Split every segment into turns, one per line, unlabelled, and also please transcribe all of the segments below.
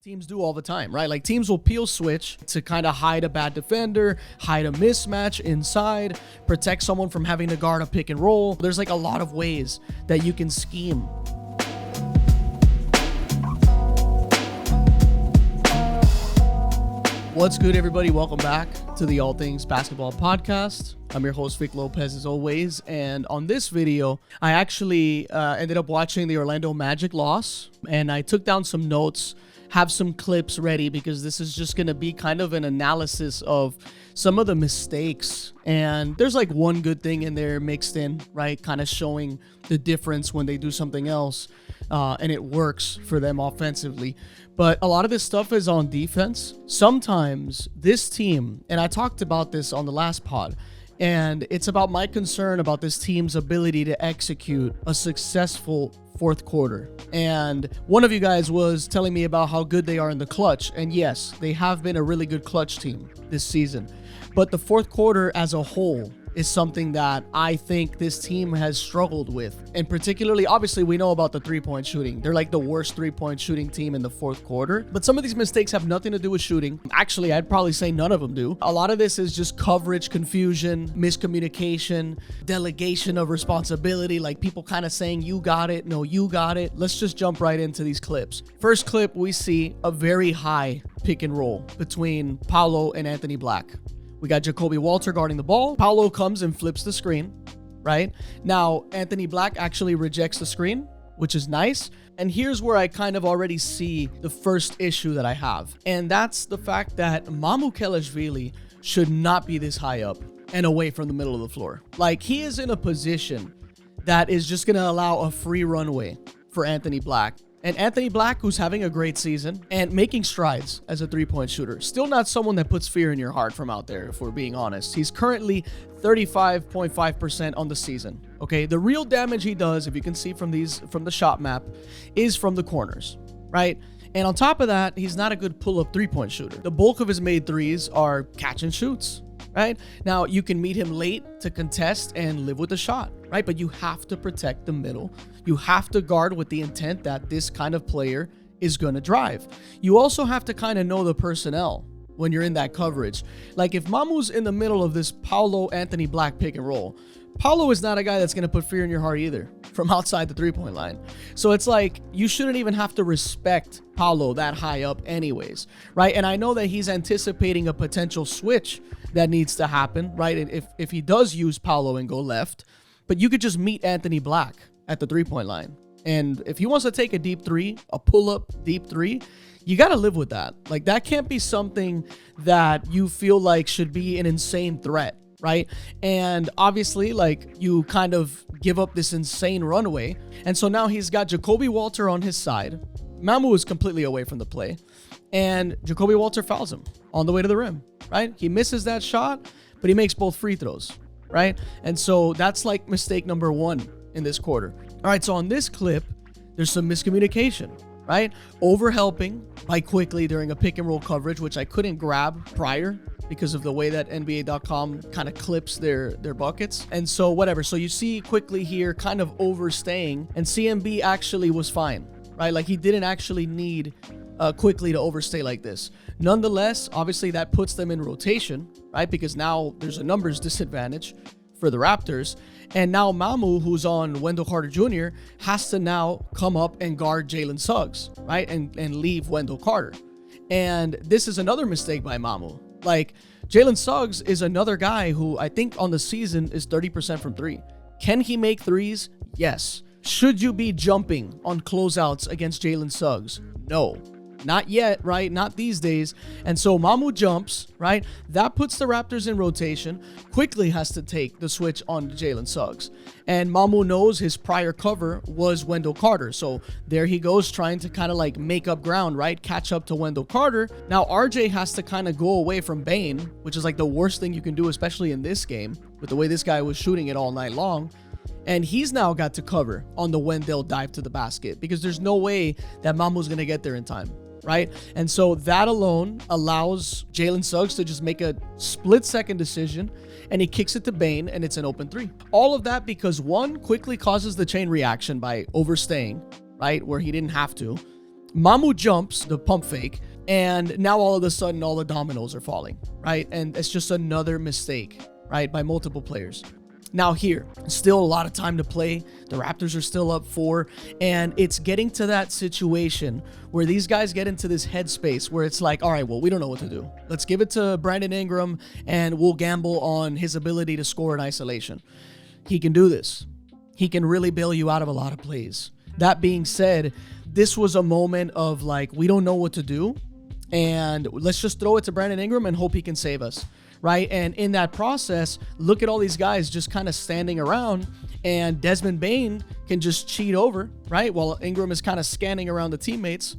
Teams do all the time, right? Like teams will peel switch to kind of hide a bad defender, hide a mismatch inside, protect someone from having to guard a pick and roll. There's like a lot of ways that you can scheme. What's good, everybody? Welcome back to the All Things Basketball Podcast. I'm your host, Vic Lopez, as always. And on this video, I actually ended up watching the Orlando Magic loss, and I took down some notes, have some clips ready, because this is just going to be kind of an analysis of some of the mistakes. And there's like one good thing in there mixed in, right? Kind of showing the difference when they do something else and it works for them offensively. But a lot of this stuff is on defense. Sometimes this team, and I talked about this on the last pod, and it's about my concern about this team's ability to execute a successful fourth quarter. And one of you guys was telling me about how good they are in the clutch. And yes, they have been a really good clutch team this season. But the fourth quarter as a whole is something that I think this team has struggled with. And particularly, obviously, we know about the three-point shooting. They're like the worst three-point shooting team in the fourth quarter. But some of these mistakes have nothing to do with shooting. Actually, I'd probably say none of them do. A lot of this is just coverage, confusion, miscommunication, delegation of responsibility, like people kind of saying, you got it, no, you got it. Let's just jump right into these clips. First clip, we see a very high pick and roll between Paolo and Anthony Black. We got Jacoby Walter guarding the ball. Paolo comes and flips the screen, right? Now, Anthony Black actually rejects the screen, which is nice. And here's where I kind of already see the first issue that I have. And that's the fact that Mamukelashvili should not be this high up and away from the middle of the floor. Like, he is in a position that is just going to allow a free runway for Anthony Black. And Anthony Black, who's having a great season and making strides as a three-point shooter, still not someone that puts fear in your heart from out there, if we're being honest. He's currently 35.5% on the season. Okay, the real damage he does, if you can see from the shot map, is from the corners, right? And on top of that, he's not a good pull-up three-point shooter. The bulk of his made threes are catch and shoots, right? Now, you can meet him late to contest and live with the shot, right? But you have to protect the middle. You have to guard with the intent that this kind of player is going to drive. You also have to kind of know the personnel when you're in that coverage. Like, if Mamu's in the middle of this Paolo-Anthony Black pick and roll, Paolo is not a guy that's going to put fear in your heart either from outside the three-point line. So it's like, you shouldn't even have to respect Paolo that high up anyways, right? And I know that he's anticipating a potential switch that needs to happen, right? And if he does use Paolo and go left, but you could just meet Anthony Black at the three-point line. And if he wants to take a deep three, a pull-up deep three, you got to live with that. Like, that can't be something that you feel like should be an insane threat, right? And obviously, like, you kind of give up this insane runway. And so now he's got Jacoby Walter on his side. Mamu is completely away from the play. And Jacoby Walter fouls him on the way to the rim, right? He misses that shot, but he makes both free throws, right? And so that's like mistake number one in this quarter. All right, so on this clip, there's some miscommunication, right? Overhelping by quickly during a pick and roll coverage, which I couldn't grab prior because of the way that NBA.com kind of clips their buckets. And so whatever. So you see quickly here kind of overstaying, and CMB actually was fine, right? Like, he didn't actually need quickly to overstay like this. Nonetheless, obviously that puts them in rotation, right? Because now there's a numbers disadvantage for the Raptors. And now Mamu, who's on Wendell Carter Jr., has to now come up and guard Jalen Suggs, right? And leave Wendell Carter. And this is another mistake by Mamu. Like, Jalen Suggs is another guy who I think on the season is 30% from three. Can he make threes? Yes. Should you be jumping on closeouts against Jalen Suggs? No. Not yet, right? Not these days. And so Mamu jumps, right? That puts the Raptors in rotation. Quickly has to take the switch on Jalen Suggs. And Mamu knows his prior cover was Wendell Carter. So there he goes, trying to kind of like make up ground, right? Catch up to Wendell Carter. Now RJ has to kind of go away from Bane, which is like the worst thing you can do, especially in this game, with the way this guy was shooting it all night long. And he's now got to cover on the Wendell dive to the basket, because there's no way that Mamu's going to get there in time, right? And so that alone allows Jalen Suggs to just make a split-second decision, and he kicks it to Bane, and it's an open three. All of that because one quickly causes the chain reaction by overstaying, right, where he didn't have to. Mamu jumps the pump fake, and now all of a sudden all the dominoes are falling, right? And it's just another mistake, right, by multiple players. Now here, still a lot of time to play. The Raptors are still up 4, and it's getting to that situation where these guys get into this headspace where it's like, all right, well, we don't know what to do. Let's give it to Brandon Ingram, and we'll gamble on his ability to score in isolation. He can do this. He can really bail you out of a lot of plays. That being said, this was a moment of like, we don't know what to do, and let's just throw it to Brandon Ingram and hope he can save us. Right? And in that process, look at all these guys just kind of standing around, and Desmond Bane can just cheat over, right? While Ingram is kind of scanning around the teammates.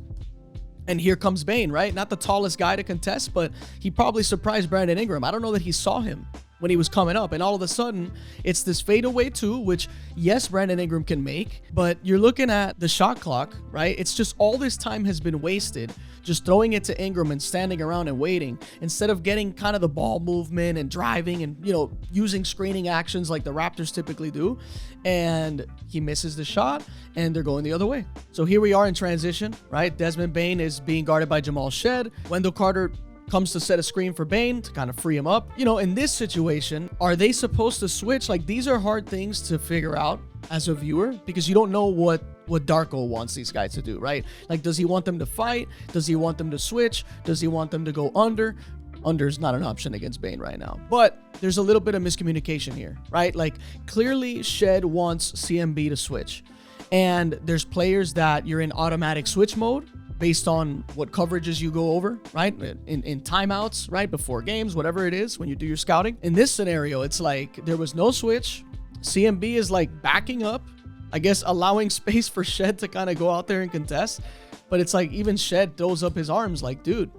And here comes Bane, right? Not the tallest guy to contest, but he probably surprised Brandon Ingram. I don't know that he saw him when he was coming up. And all of a sudden, it's this fadeaway too, which, yes, Brandon Ingram can make, but you're looking at the shot clock, right? It's just all this time has been wasted just throwing it to Ingram and standing around and waiting instead of getting kind of the ball movement and driving and, you know, using screening actions like the Raptors typically do. And he misses the shot and they're going the other way. So here we are in transition, right? Desmond Bane is being guarded by Jamal Shed. Wendell Carter comes to set a screen for Bane to kind of free him up. You know, in this situation, are they supposed to switch? Like, these are hard things to figure out as a viewer because you don't know what Darko wants these guys to do, right? Like, does he want them to fight? Does he want them to switch? Does he want them to go under? Under is not an option against Bane right now. But there's a little bit of miscommunication here, right? Like, clearly Shed wants CMB to switch. And there's players that you're in automatic switch mode based on what coverages you go over, right? In timeouts, right? Before games, whatever it is, when you do your scouting. In this scenario, it's like there was no switch. CMB is like backing up, I guess allowing space for Shed to kind of go out there and contest. But it's like even Shed throws up his arms like, dude,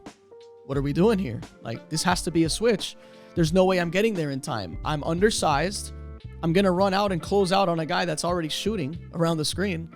what are we doing here? Like, this has to be a switch. There's no way I'm getting there in time. I'm undersized. I'm going to run out and close out on a guy that's already shooting around the screen.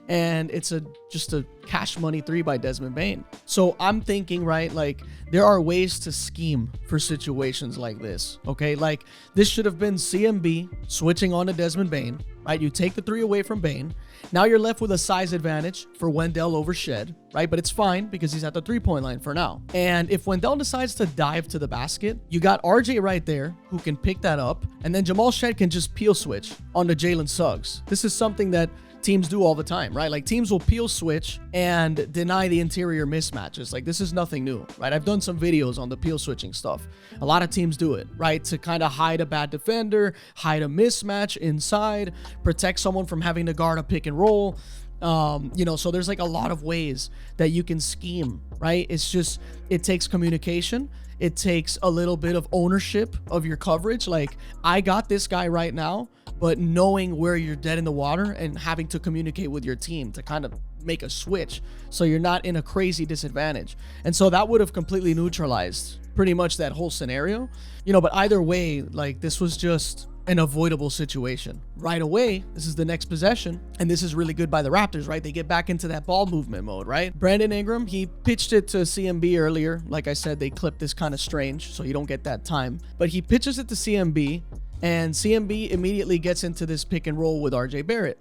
And it's just a cash money 3 by Desmond Bane. So I'm thinking, right, like there are ways to scheme for situations like this, okay? Like this should have been CMB switching on to Desmond Bane, right? You take the 3 away from Bane. Now you're left with a size advantage for Wendell over Shed, right? But it's fine because he's at the 3-point line for now. And if Wendell decides to dive to the basket, you got RJ right there who can pick that up. And then Jamal Shed can just peel switch onto Jalen Suggs. This is something that teams do all the time, right? Like teams will peel switch and deny the interior mismatches. Like this is nothing new, right? I've done some videos on the peel switching stuff. A lot of teams do it, right? To kind of hide a bad defender, hide a mismatch inside, protect someone from having to guard a pick and roll. You know, so there's like a lot of ways that you can scheme, right? It's just, it takes communication. It takes a little bit of ownership of your coverage. Like I got this guy right now, but knowing where you're dead in the water and having to communicate with your team to kind of make a switch so you're not in a crazy disadvantage. And so that would have completely neutralized pretty much that whole scenario, you know, but either way, like this was just an avoidable situation. Right away, this is the next possession, and this is really good by the Raptors, right? They get back into that ball movement mode, right? Brandon Ingram, he pitched it to CMB earlier. Like I said, they clipped this kind of strange, so you don't get that time. But he pitches it to CMB, and CMB immediately gets into this pick and roll with RJ Barrett.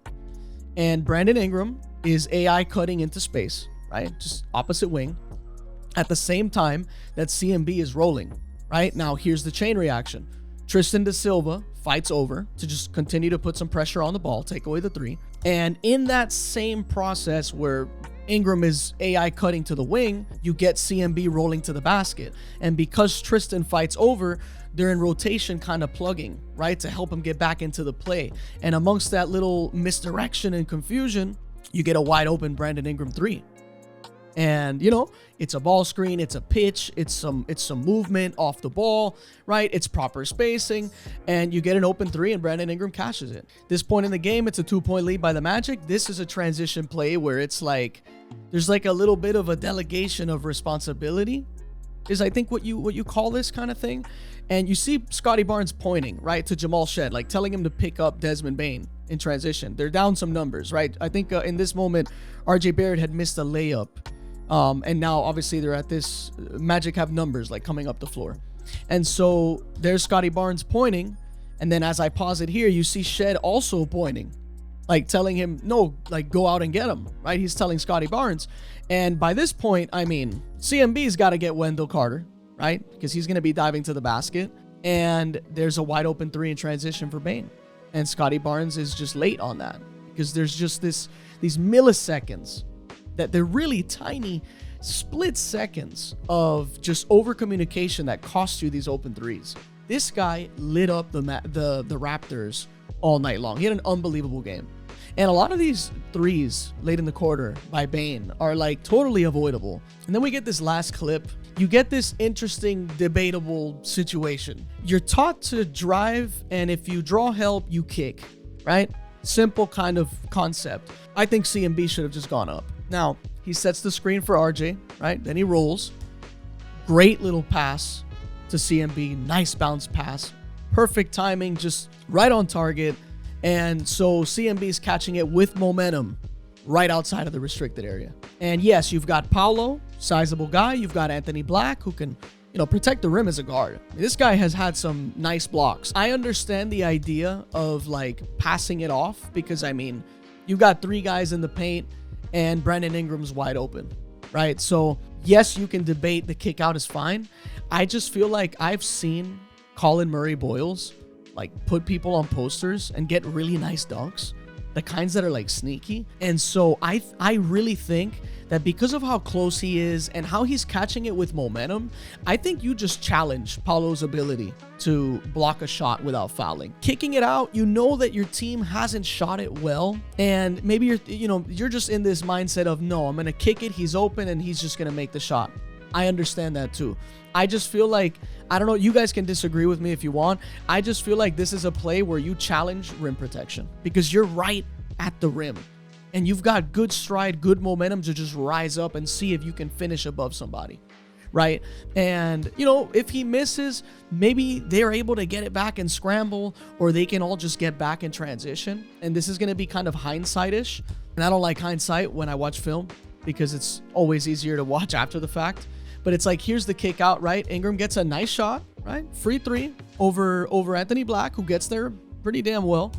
And Brandon Ingram is AI cutting into space, right? Just opposite wing. At the same time that CMB is rolling, right? Now, here's the chain reaction. Tristan Da Silva fights over to just continue to put some pressure on the ball, take away the 3. And in that same process where Ingram is AI cutting to the wing, you get CMB rolling to the basket. And because Tristan fights over, they're in rotation kind of plugging, right, to help him get back into the play. And amongst that little misdirection and confusion, you get a wide open Brandon Ingram 3. And, you know, it's a ball screen, it's a pitch, it's some movement off the ball, right? It's proper spacing, and you get an open 3 and Brandon Ingram cashes it. This point in the game, it's a 2-point lead by the Magic. This is a transition play where it's like, there's like a little bit of a delegation of responsibility is I think what you call this kind of thing. And you see Scotty Barnes pointing, right, to Jamal Shed, like telling him to pick up Desmond Bane in transition. They're down some numbers, right? I think in this moment, RJ Barrett had missed a layup. And now obviously they're at this Magic have numbers like coming up the floor. And so there's Scotty Barnes pointing. And then as I pause it here, you see Shed also pointing, like telling him, no, like go out and get him, right? He's telling Scotty Barnes. And by this point, I mean, CMB's got to get Wendell Carter, right? Because he's going to be diving to the basket. And there's a wide open 3 in transition for Bane. And Scotty Barnes is just late on that because there's just these milliseconds that they're really tiny split seconds of just over communication that cost you these open 3s. This guy lit up the Raptors all night long. He had an unbelievable game. And a lot of these 3s late in the quarter by Bane are like totally avoidable. And then we get this last clip. You get this interesting, debatable situation. You're taught to drive, and if you draw help, you kick, right? Simple kind of concept. I think CMB should have just gone up. Now, he sets the screen for RJ, right? Then he rolls. Great little pass to CMB. Nice bounce pass. Perfect timing, just right on target. And so CMB is catching it with momentum right outside of the restricted area. And yes, you've got Paolo, sizable guy. You've got Anthony Black, who can, protect the rim as a guard. This guy has had some nice blocks. I understand the idea of like passing it off because, I mean, you've got 3 guys in the paint and Brandon Ingram's wide open, right? So yes, you can debate the kick out is fine. I just feel like I've seen Colin Murray Boyles like put people on posters and get really nice dunks, the kinds that are like sneaky. And so I really think that because of how close he is and how he's catching it with momentum, I think you just challenge Paolo's ability to block a shot without fouling. Kicking it out, you know that your team hasn't shot it well, and maybe you're just in this mindset of, no, I'm gonna kick it, he's open and he's just gonna make the shot. I understand that too. I just feel like, I don't know, you guys can disagree with me if you want. I just feel like this is a play where you challenge rim protection because you're right at the rim and you've got good stride, good momentum to just rise up and see if you can finish above somebody, right? And, if he misses, maybe they're able to get it back and scramble, or they can all just get back in transition. And this is going to be kind of hindsight-ish. And I don't like hindsight when I watch film because it's always easier to watch after the fact. But it's like, here's the kick out, right? Ingram gets a nice shot, right? Free 3 over Anthony Black, who gets there pretty damn well.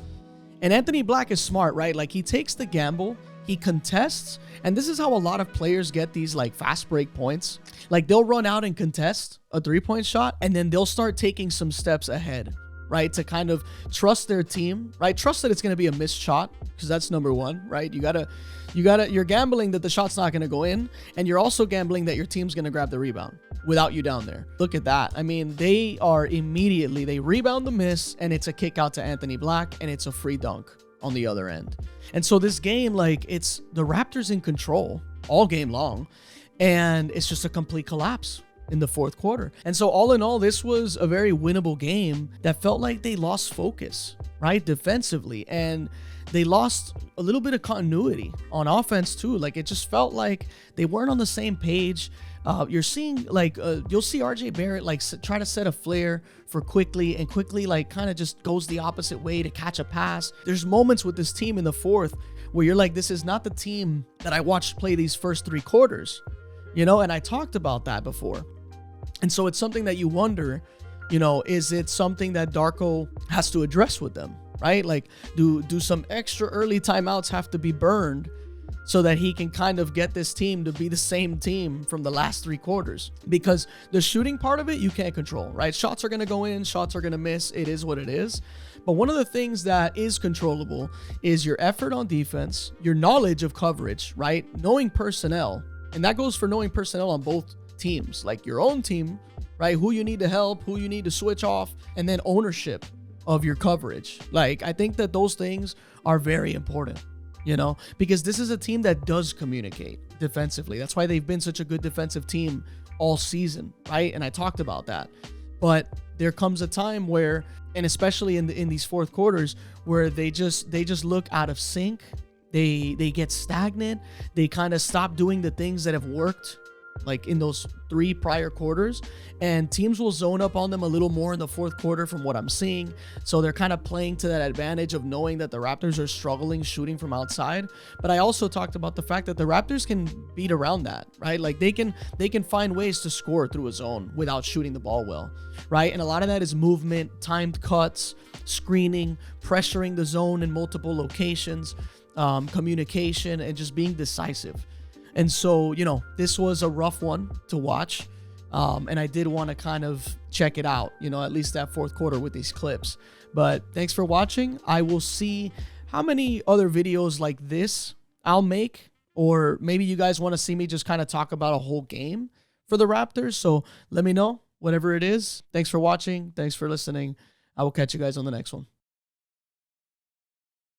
And Anthony Black is smart, right? Like, he takes the gamble, he contests, and this is how a lot of players get these like fast break points. Like, they'll run out and contest a 3-point shot, and then they'll start taking some steps ahead, right? To kind of trust their team, right? Trust that it's going to be a missed shot, because that's number one, right? You're gambling that the shot's not going to go in, and you're also gambling that your team's going to grab the rebound without you down there. Look at that. I mean, they rebound the miss, and it's a kick out to Anthony Black, and it's a free dunk on the other end. And so this game, like, it's the Raptors in control all game long, and it's just a complete collapse in the fourth quarter. And so all in all, this was a very winnable game that felt like they lost focus, right? Defensively. And they lost a little bit of continuity on offense too. Like, it just felt like they weren't on the same page. You're seeing like, you'll see RJ Barrett like try to set a flare for Quickly, and Quickly like kind of just goes the opposite way to catch a pass. There's moments with this team in the fourth where you're like, this is not the team that I watched play these first 3 quarters, and I talked about that before. And so it's something that you wonder, is it something that Darko has to address with them, right? Like, do some extra early timeouts have to be burned so that he can kind of get this team to be the same team from the last 3 quarters? Because the shooting part of it, you can't control, right? Shots are going to go in, shots are going to miss. It is what it is. But one of the things that is controllable is your effort on defense, your knowledge of coverage, right? Knowing personnel. And that goes for knowing personnel on both teams, like your own team, right? Who you need to help, who you need to switch off, and then ownership of your coverage. Like, I think that those things are very important, because this is a team that does communicate defensively. That's why they've been such a good defensive team all season, right? And I talked about that. But there comes a time where, and especially in these fourth quarters, where they just look out of sync. They get stagnant. They kind of stop doing the things that have worked like in those 3 prior quarters, and teams will zone up on them a little more in the fourth quarter from what I'm seeing. So they're kind of playing to that advantage of knowing that the Raptors are struggling shooting from outside. But I also talked about the fact that the Raptors can beat around that, right? Like they can find ways to score through a zone without shooting the ball well, right? And a lot of that is movement, timed cuts, screening, pressuring the zone in multiple locations, communication, and just being decisive. And so, you know, this was a rough one to watch. And I did want to kind of check it out, you know, at least that fourth quarter with these clips. But thanks for watching. I will see how many other videos like this I'll make, or maybe you guys want to see me just kind of talk about a whole game for the Raptors. So let me know, whatever it is. Thanks for watching. Thanks for listening. I will catch you guys on the next one.